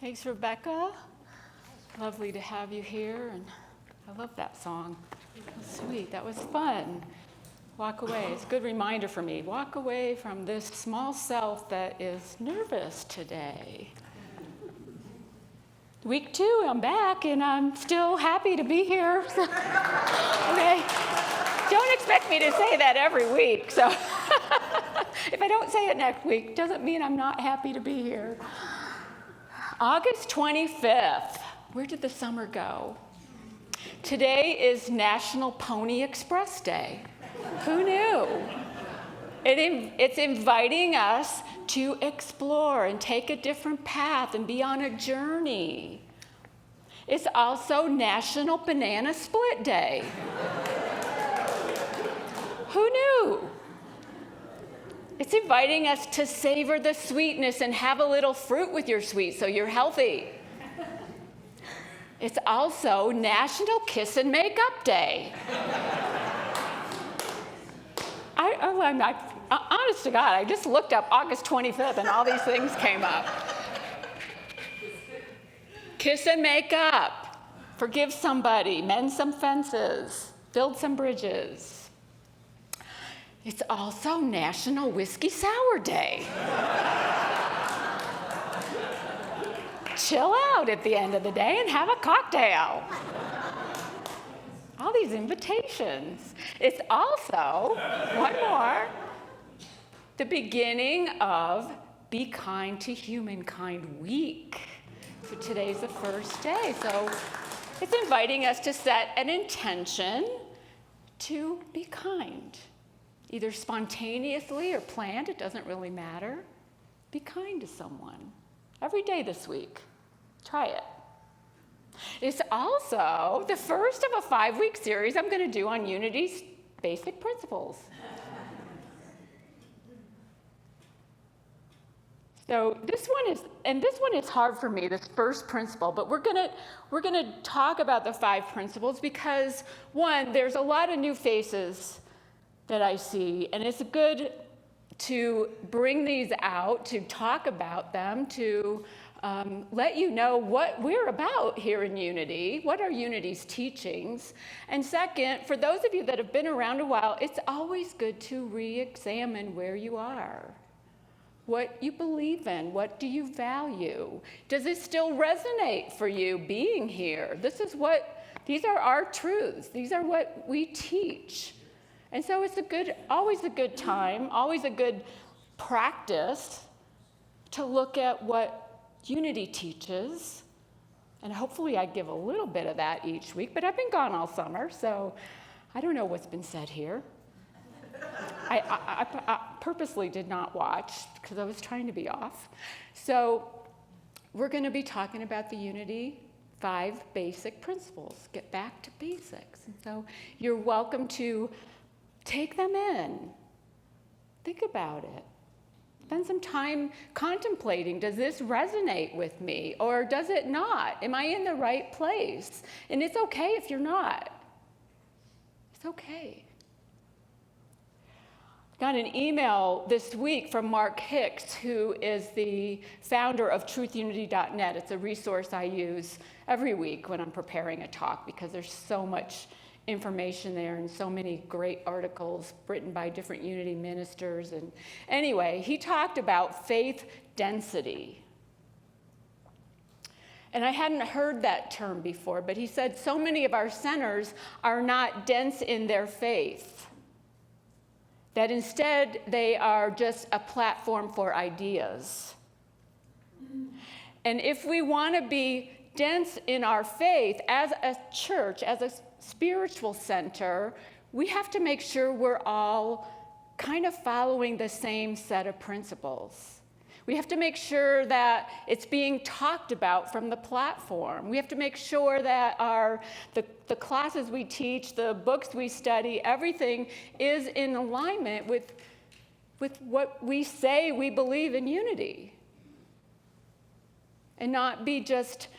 Thanks, Rebecca. Lovely to have you here, and I love that song. That was sweet. That was fun. Walk away. It's a good reminder for me. Walk away from this small self that is nervous today. Week 2, I'm back, and I'm still happy to be here. Okay. Don't expect me to say that every week. So if I don't say it next week, doesn't mean I'm not happy to be here. August 25th. Where did the summer go? Today is National Pony Express Day. Who knew? It's inviting us to explore and take a different path and be on a journey. It's also National Banana Split Day. Who knew? It's inviting us to savor the sweetness and have a little fruit with your sweet so you're healthy. It's also National Kiss and Make Up Day. Honest to God, I just looked up August 25th and all these things came up. Kiss and make up. Forgive somebody. Mend some fences. Build some bridges. It's also National Whiskey Sour Day. Chill out at the end of the day and have a cocktail. All these invitations. It's also, one more, the beginning of Be Kind to Humankind Week. So today's the first day. So it's inviting us to set an intention to be kind. Either spontaneously or planned, it doesn't really matter. Be kind to someone every day this week. Try it. It's also the first of a 5-week series I'm going to do on Unity's basic principles. So this one is hard for me, this first principle, but we're gonna talk about the 5 principles because, one, there's a lot of new faces that I see, and it's good to bring these out, to talk about them, to let you know what we're about here in Unity, what are Unity's teachings. And second, for those of you that have been around a while, it's always good to re-examine where you are, what you believe in, what do you value? Does it still resonate for you being here? These are our truths. These are what we teach. And so it's always a good time, always a good practice to look at what Unity teaches, and hopefully I give a little bit of that each week, but I've been gone all summer, so I don't know what's been said here. I purposely did not watch because I was trying to be off. So we're going to be talking about the Unity 5 basic principles, get back to basics. And so you're welcome to take them in, think about it. Spend some time contemplating, does this resonate with me or does it not? Am I in the right place? And it's okay if you're not. It's okay. Got an email this week from Mark Hicks, who is the founder of truthunity.net. It's a resource I use every week when I'm preparing a talk because there's so much information there and so many great articles written by different Unity ministers. And anyway, he talked about faith density. And I hadn't heard that term before, but he said so many of our centers are not dense in their faith, that instead they are just a platform for ideas. And if we want to be dense in our faith as a church, as a spiritual center, we have to make sure we're all kind of following the same set of principles. We have to make sure that it's being talked about from the platform. We have to make sure that the classes we teach, the books we study, everything is in alignment with what we say we believe in Unity. And not be just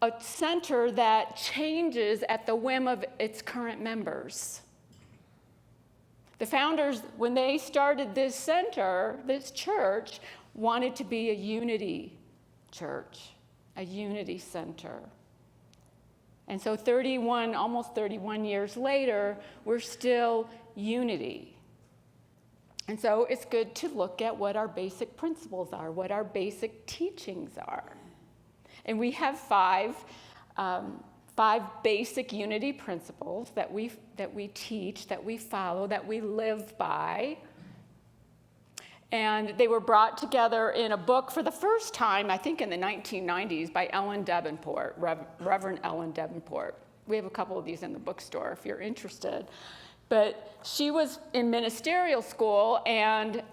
a center that changes at the whim of its current members. The founders, when they started this center, this church, wanted to be a unity church. a unity center. And so almost 31 years later, we're still unity. And so it's good to look at what our basic principles are, what our basic teachings are. And we have five basic unity principles that we teach, that we follow, that we live by. And they were brought together in a book for the first time, I think in the 1990s, by Ellen Davenport, Reverend Ellen Davenport. We have a couple of these in the bookstore if you're interested. But she was in ministerial school, and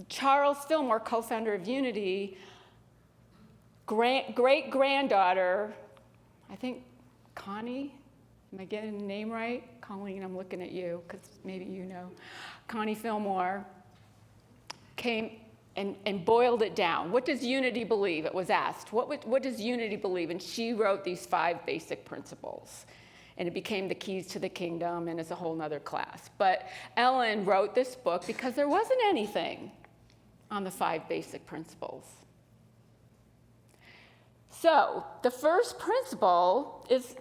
Charles Fillmore, co-founder of Unity, great-granddaughter, I think Connie, am I getting the name right? Colleen, I'm looking at you, because maybe you know. Connie Fillmore came and boiled it down. What does unity believe? It was asked. What does unity believe? And she wrote these 5 basic principles. And it became the keys to the kingdom, and it's a whole nother class. But Ellen wrote this book because there wasn't anything on the 5 basic principles. So the first principle is,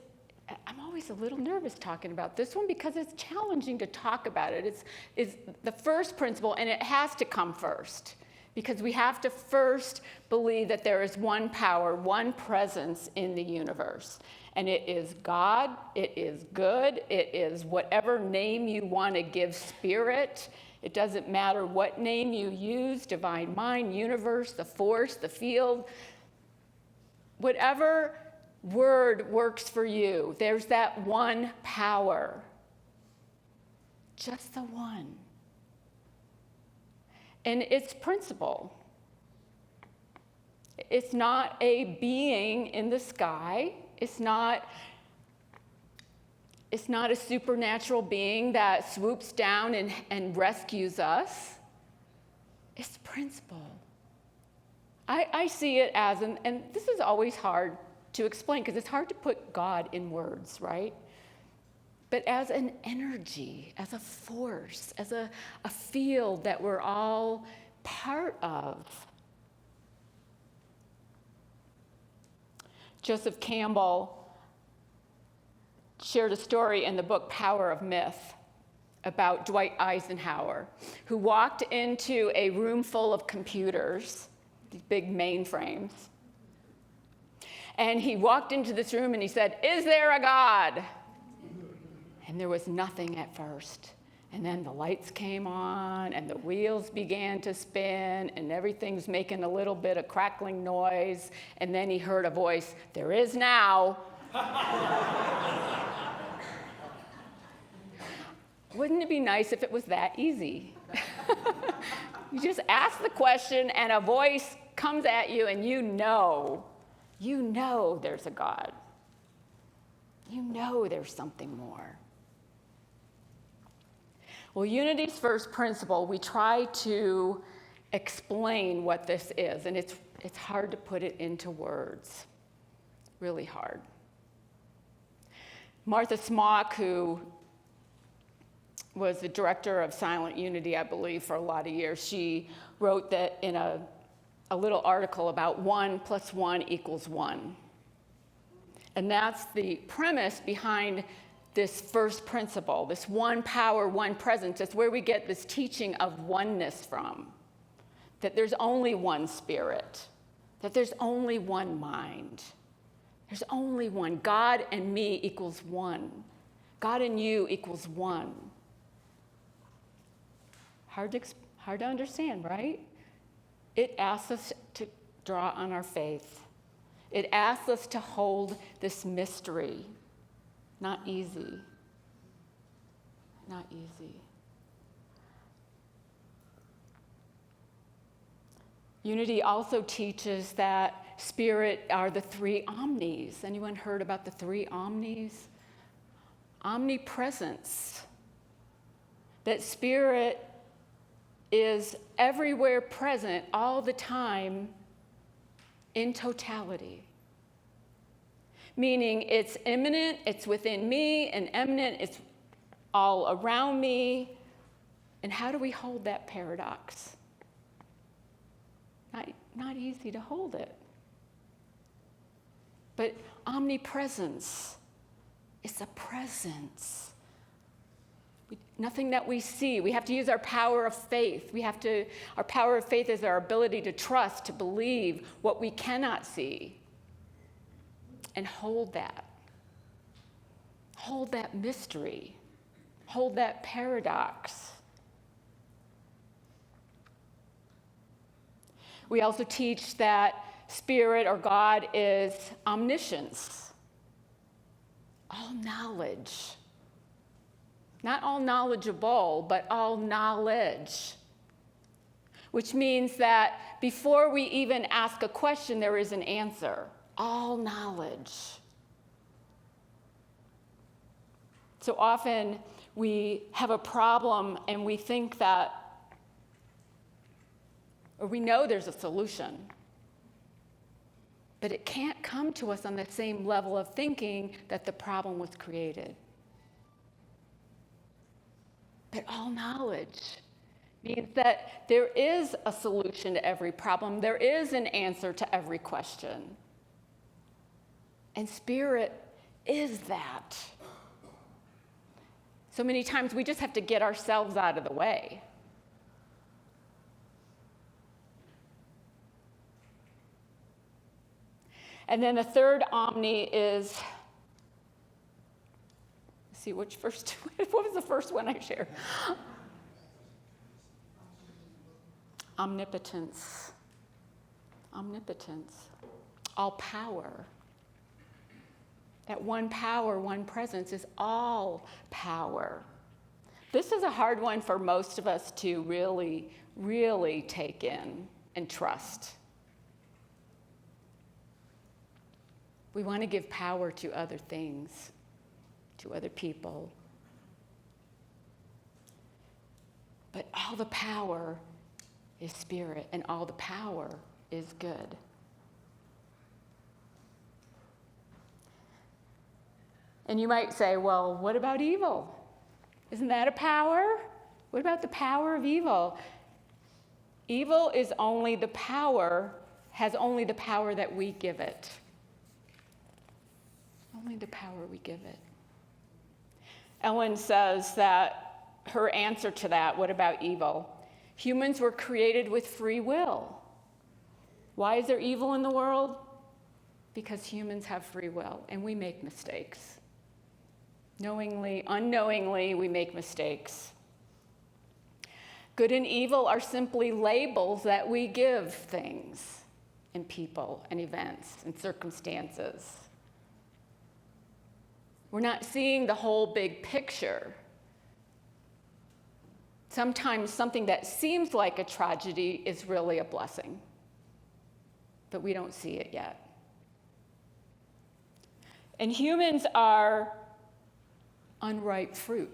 I'm always a little nervous talking about this one because it's challenging to talk about it. It's the first principle, and it has to come first because we have to first believe that there is one power, one presence in the universe. And it is God, it is good, it is whatever name you want to give spirit. It doesn't matter what name you use, divine mind, universe, the force, the field. Whatever word works for you, there's that one power. Just the one. And its principle. It's not a being in the sky. It's not a supernatural being that swoops down and rescues us. It's principle. I see it as, and this is always hard to explain because it's hard to put God in words, right? But as an energy, as a force, as a field that we're all part of. Joseph Campbell shared a story in the book Power of Myth about Dwight Eisenhower, who walked into a room full of computers, these big mainframes. And he walked into this room and he said, "Is there a God?" And there was nothing at first. And then the lights came on and the wheels began to spin and everything's making a little bit of crackling noise. And then he heard a voice, "There is now." Wouldn't it be nice if it was that easy? You just ask the question and a voice comes at you and you know there's a God. You know there's something more. Well, Unity's first principle, we try to explain what this is, and it's hard to put it into words, really hard. Martha Smock, who was the director of Silent Unity, I believe, for a lot of years, she wrote that in a little article about 1 + 1 = 1. And that's the premise behind this first principle, this one power, one presence. It's where we get this teaching of oneness from, that there's only one spirit, that there's only one mind. There's only one. God and me equals one. God and you equals one. Hard to understand, right? It asks us to draw on our faith. It asks us to hold this mystery. Not easy. Not easy. Unity also teaches that spirit are the 3 omnis. Anyone heard about the 3 omnis? Omnipresence. That spirit is everywhere present all the time in totality. Meaning it's immanent, it's within me, and eminent, it's all around me. And how do we hold that paradox? Not easy to hold it. But omnipresence is a presence. Nothing that we see. We have to use our power of faith. Our power of faith is our ability to trust, to believe what we cannot see. And hold that. Hold that mystery. Hold that paradox. We also teach that Spirit or God is omniscience, all knowledge. Not all knowledgeable, but all knowledge. Which means that before we even ask a question, there is an answer. All knowledge. So often we have a problem and we think that, or we know there's a solution, but it can't come to us on the same level of thinking that the problem was created. But all knowledge means that there is a solution to every problem. There is an answer to every question. And Spirit is that. So many times we just have to get ourselves out of the way. And then the third omni is, see which first, what was the first one I shared? Omnipotence. Omnipotence. All power. That one power, one presence is all power. This is a hard one for most of us to really, really take in and trust. We want to give power to other things, to other people. But all the power is Spirit, and all the power is good. And you might say, well, what about evil? Isn't that a power? What about the power of evil? Evil is only the power, has only the power that we give it. Only the power we give it. Ellen says that her answer to that, what about evil? Humans were created with free will. Why is there evil in the world? Because humans have free will and we make mistakes. Knowingly, unknowingly, we make mistakes. Good and evil are simply labels that we give things and people and events and circumstances. We're not seeing the whole big picture. Sometimes something that seems like a tragedy is really a blessing, but we don't see it yet. And humans are unripe fruit.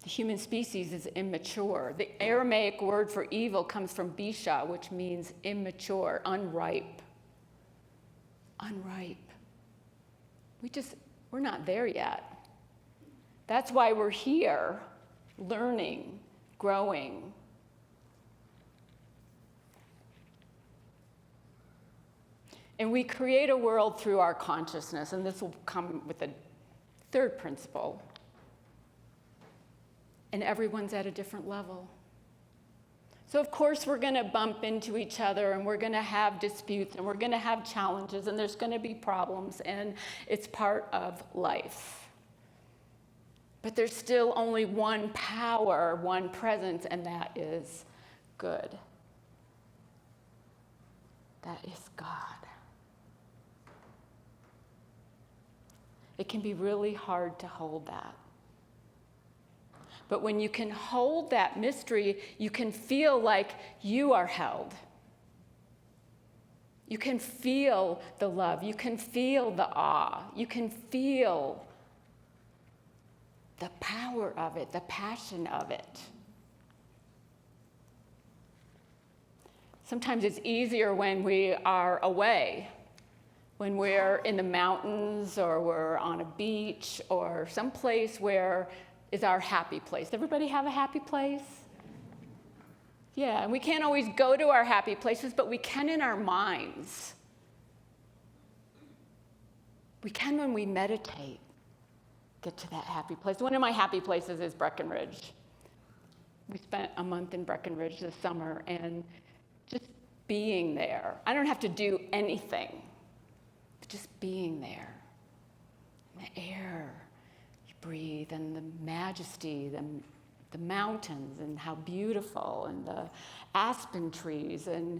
The human species is immature. The Aramaic word for evil comes from bisha, which means immature, unripe. Unripe. We're not there yet. That's why we're here, learning, growing. And we create a world through our consciousness, and this will come with a third principle. And everyone's at a different level. So of course we're going to bump into each other, and we're going to have disputes, and we're going to have challenges, and there's going to be problems, and it's part of life. But there's still only one power, one presence, and that is good. That is God. It can be really hard to hold that. But when you can hold that mystery, you can feel like you are held. You can feel the love. You can feel the awe. You can feel the power of it, the passion of it. Sometimes it's easier when we are away, when we're in the mountains or we're on a beach or someplace where is our happy place. Everybody have a happy place? Yeah, and we can't always go to our happy places, but we can in our minds. We can when we meditate, get to that happy place. One of my happy places is Breckenridge. We spent a month in Breckenridge this summer, and just being there. I don't have to do anything, but just being there. The air you breathe, and the majesty, the mountains, and how beautiful, and the aspen trees, and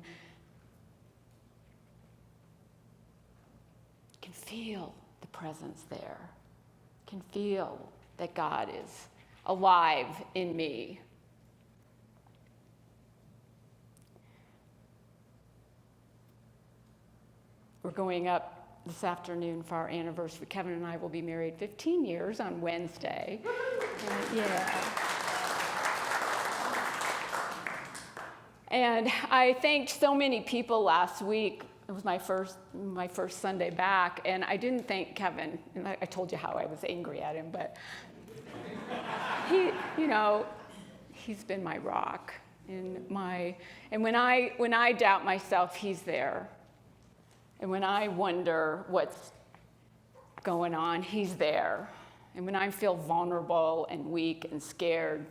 you can feel the presence there. You can feel that God is alive in me. We're going up this afternoon for our anniversary. Kevin and I will be married 15 years on Wednesday. And I thanked so many people last week. It was my first Sunday back, and I didn't thank Kevin. And I told you how I was angry at him, but he's been my rock. And when I doubt myself, he's there. And when I wonder what's going on, he's there. And when I feel vulnerable and weak and scared,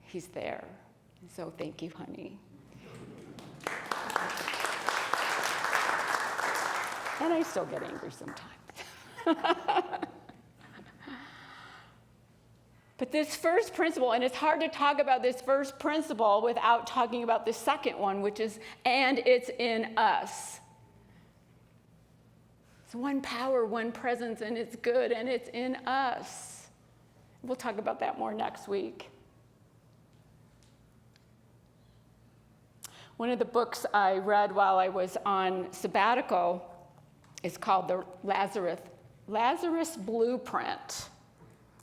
he's there. And so thank you, honey. And I still get angry sometimes. But this first principle, and it's hard to talk about this first principle without talking about the second one, which is, and it's in us. It's one power, one presence, and it's good, and it's in us. We'll talk about that more next week. One of the books I read while I was on sabbatical is called The Lazarus Blueprint,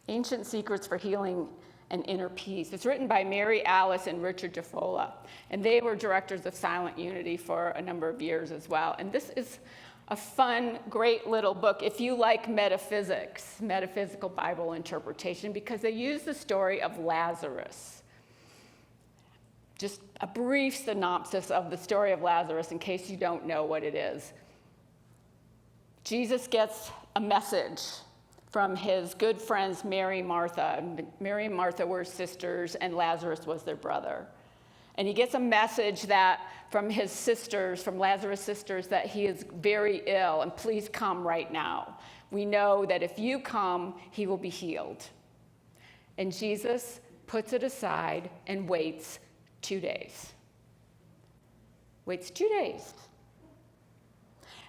Ancient Secrets for Healing and Inner Peace. It's written by Mary Alice and Richard Jafola, and they were directors of Silent Unity for a number of years as well. And this is a fun, great little book if you like metaphysics, metaphysical Bible interpretation, because they use the story of Lazarus. Just a brief synopsis of the story of Lazarus in case you don't know what it is. Jesus gets a message from his good friends Mary and Martha. Mary and Martha were sisters, and Lazarus was their brother. And he gets a message from his sisters, from Lazarus' sisters, that he is very ill, and please come right now. We know that if you come, he will be healed. And Jesus puts it aside and waits 2 days. Waits 2 days.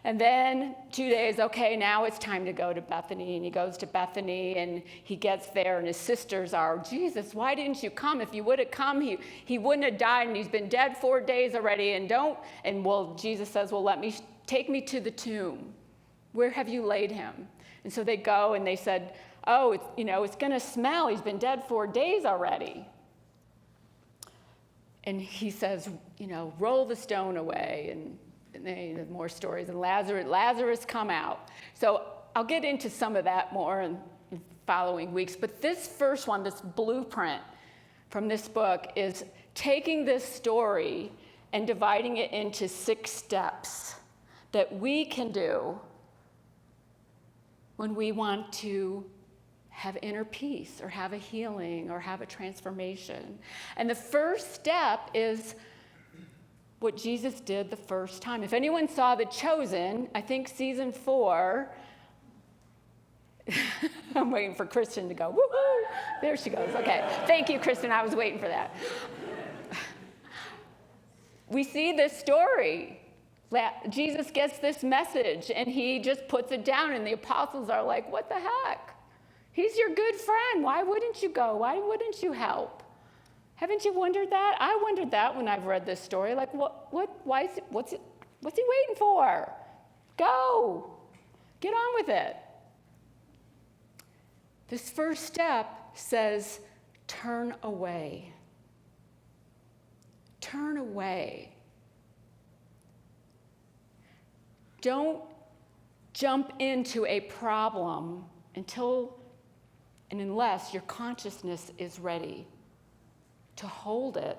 And then 2 days, okay, now it's time to go to Bethany. And he goes to Bethany, and he gets there, and his sisters are, Jesus, why didn't you come? If you would have come, he wouldn't have died, and he's been dead 4 days already. Jesus says, well, take me to the tomb. Where have you laid him? And so they go, and they said, oh, it's going to smell. He's been dead 4 days already. And he says, roll the stone away, and there's more stories, and Lazarus come out. So I'll get into some of that more in following weeks. But this first one, this blueprint from this book, is taking this story and dividing it into 6 steps that we can do when we want to have inner peace or have a healing or have a transformation. And the first step is what Jesus did the first time. If anyone saw The Chosen, I think season 4, I'm waiting for Kristen to go, woo-hoo, there she goes. Okay, thank you, Kristen, I was waiting for that. We see this story. Jesus gets this message, and he just puts it down, and the apostles are like, what the heck? He's your good friend. Why wouldn't you go? Why wouldn't you help? Haven't you wondered that? I wondered that when I've read this story. Like, what's he waiting for? Go. Get on with it. This first step says, turn away. Turn away. Don't jump into a problem unless your consciousness is ready to hold it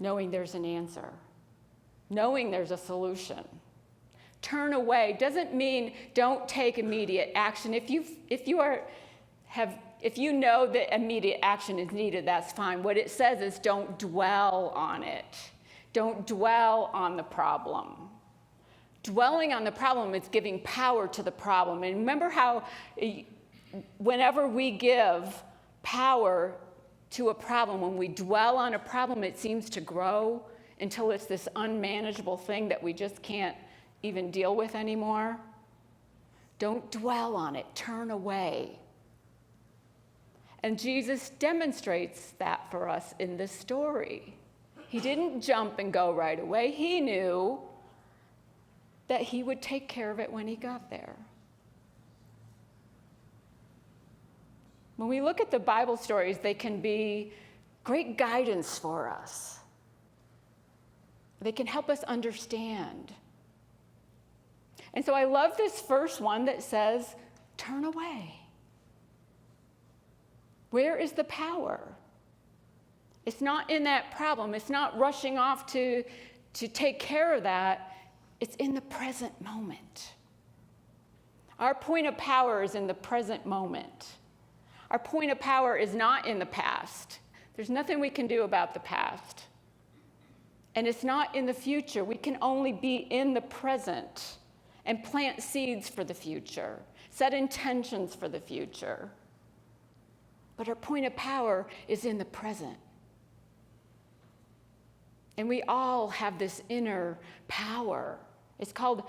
knowing there's an answer, knowing there's a solution. Turn away doesn't mean don't take immediate action. If you know that immediate action is needed, that's fine. What it says is don't dwell on it. Don't dwell on the problem. Dwelling on the problem is giving power to the problem. And remember how whenever we give power to a problem, when we dwell on a problem, it seems to grow until it's this unmanageable thing that we just can't even deal with anymore. Don't dwell on it. Turn away. And Jesus demonstrates that for us in this story. He didn't jump and go right away. He knew that he would take care of it when he got there. When we look at the Bible stories, they can be great guidance for us. They can help us understand. And so I love this first one that says, turn away. Where is the power? It's not in that problem. It's not rushing off to take care of that. It's in the present moment. Our point of power is in the present moment. Our point of power is not in the past. There's nothing we can do about the past. And it's not in the future. We can only be in the present and plant seeds for the future, set intentions for the future. But our point of power is in the present. And we all have this inner power. It's called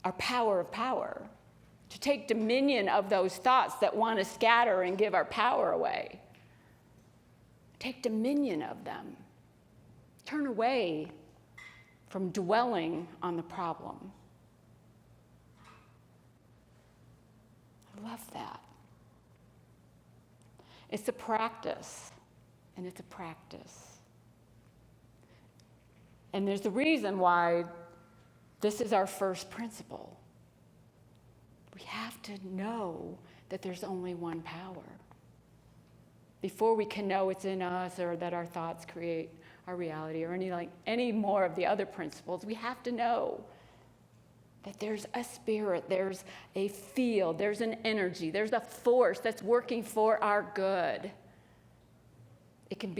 our power of power. To take dominion of those thoughts that want to scatter and give our power away. Take dominion of them. Turn away from dwelling on the problem. I love that. It's a practice, and it's a practice. And there's a reason why this is our first principle. We have to know that there's only one power. Before we can know it's in us or that our thoughts create our reality or any more of the other principles, we have to know that there's a spirit, there's a field, there's an energy, there's a force that's working for our good. It can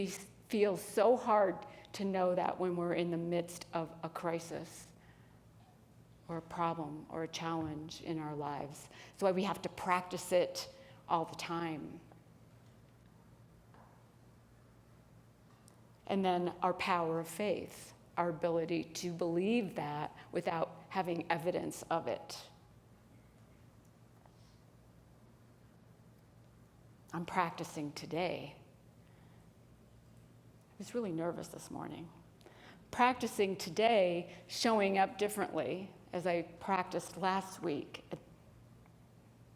feel so hard to know that when we're in the midst of a crisis or a problem or a challenge in our lives. That's why we have to practice it all the time. And then our power of faith, our ability to believe that without having evidence of it. I'm practicing today. I was really nervous this morning. Practicing today, showing up differently as I practiced last week.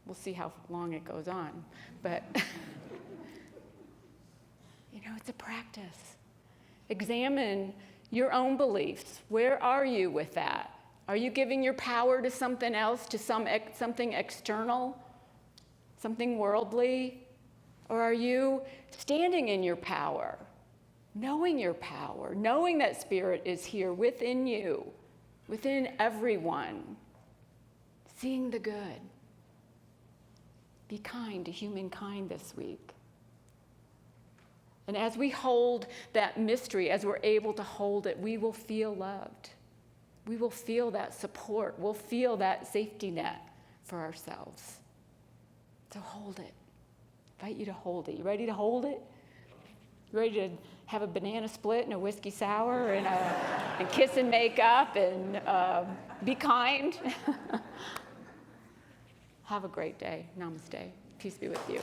We'll see how long it goes on, but it's a practice. Examine your own beliefs. Where are you with that? Are you giving your power to something else, to something external, something worldly? Or are you standing in your power, knowing your power, knowing that Spirit is here within you, within everyone, seeing the good? Be kind to humankind this week. And as we hold that mystery, as we're able to hold it, we will feel loved. We will feel that support. We'll feel that safety net for ourselves. So hold it. I invite you to hold it. You ready to hold it? You ready to have a banana split and a whiskey sour and kiss and make up and be kind? Have a great day. Namaste. Peace be with you.